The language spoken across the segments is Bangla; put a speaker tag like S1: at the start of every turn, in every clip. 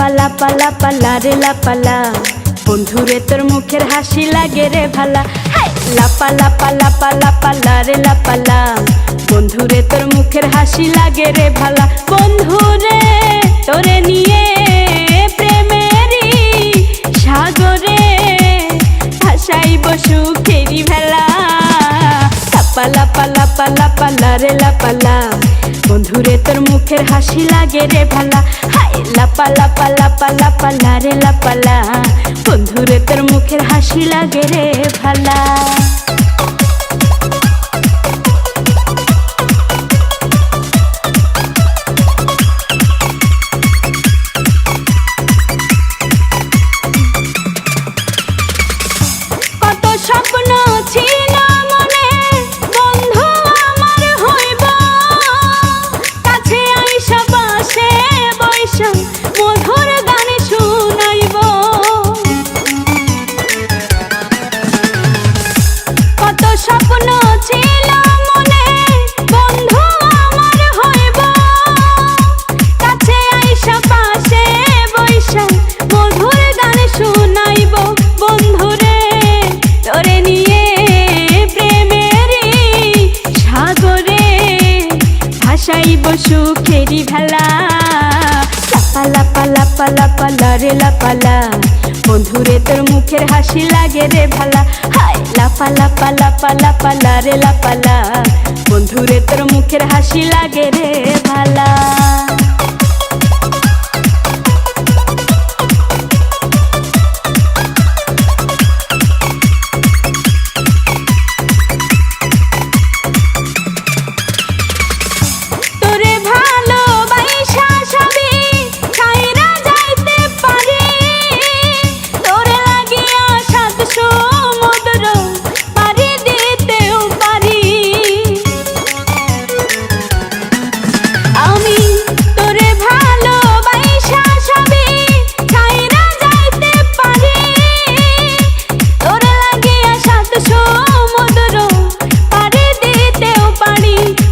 S1: লাপা লাপা লারে লাপালা, বন্ধুরে তোর মুখের হাসি লাগে রে ভালা। লাপা লাপা লাপা লাপা লারে লাপালা, বন্ধুরে তোর মুখের হাসি লাগে রে ভালা। বন্ধুরে তোরে নিয়ে প্রেমেরই সাগরে ভাসাইব সুখেরি ভেলা। লাপা লাপা লাপা লাপা লারে লাপালা, বন্ধুরে তোর মুখের হাসি লাগে রে ভালা। লাপা লাপা লাপা লাপা লারে লাপালা, বন্ধুরে তোর মুখের হাসি লাগে রে ভালা। কত স্বপ্ন ছিল মনে, বন্ধু আমার হইব, কাছে আইসা পাশে বৈশা মধুর গান শুনাইব। কত স্বপ্ন ছিল মনে, বন্ধু আমার হইব, কাছে আইসা পাশে বৈশা মধুর গান শুনাইব। বন্ধুরে তোরে নিয়ে প্রেমেরই সাগরে ভাসাইব সুখেরি ভেলা। লাপা লাপা লাপা লাপা লারে লাপালা, বন্ধুরে তোর মুখের হাসি লাগে রে ভালা। লাপা লাপা লাপা লাপা লারে লাপালা, বন্ধুরে তোর মুখের হাসি লাগে রে ভালা।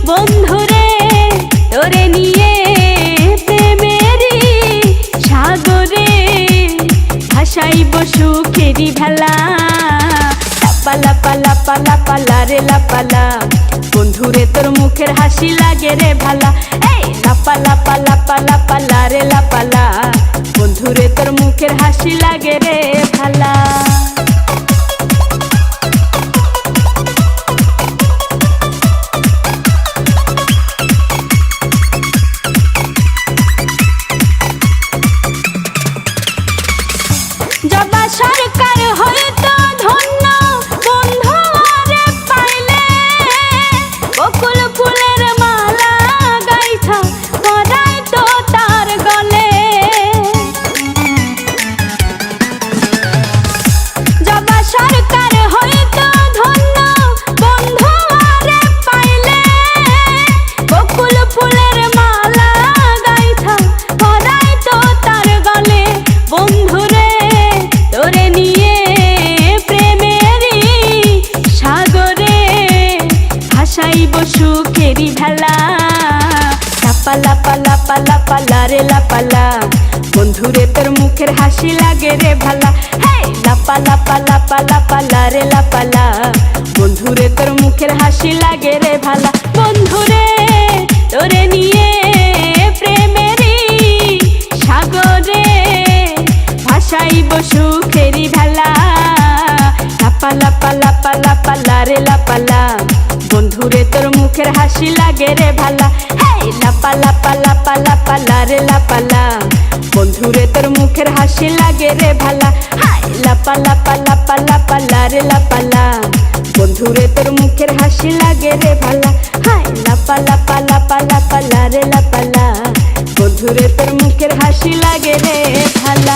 S1: বন্ধুরে তোরে নিয়ে প্রেমেরই সাগরে ভাসাইব সুখেরি ভেলা। লাপা লাপা লাপা লাপা লারে লাপালা, বন্ধুরে তোর মুখের হাসি লাগে রে ভালা। লাপা লাপা লাপা লাপা লারে লাপালা, বন্ধুরে তোর মুখের হাসি লাগে রে ভালা। জবা সরকার হয়তো ধন্য, বন্ধু আরে পাইলে, বকুল ফুলের মালা গাইথা পরাই তো তার গলে। জবা সরকার হয়তো ধন্য, বন্ধু আরে পাইলে, বকুল ফুলের মালা গাইথা পরাই তো তার গলে। বন্ধুরে তোরে নিয়ে প্রেমেরই সাগরে ভাসাইব সুখেরি ভেলা। লাপা লাপা লাপা লাপা লারে লাপালা, বন্ধুরে তোর মুখের হাসি লাগে রে ভালা। লাপা লাপা লাপা লাপা লারে লাপালা, বন্ধুরে তোর মুখের হাসি লাগে রে ভালা। বন্ধুরে তোরে নিয়ে প্রেমেরই সাগরে ভাসাইব সুখেরি ভেলা। লাপা লাপা লাপা লাপা লারে লাপালা, বন্ধুরে তোর মুখের হাসি লাগে রে ভালা। লাপা লাপা লাপা লাপা লারে লাপালা, বন্ধুরে তোর মুখের হাসি লাগে রে ভালা। লাপা লাপা লাপা লাপা লারে লাপালা, বন্ধুরে তোর মুখের হাসি লাগে রে ভালা। লাপা লাপা লাপা লাপা লারে লাপালা, বন্ধুরে তোর মুখের হাসি লাগে রে ভালা।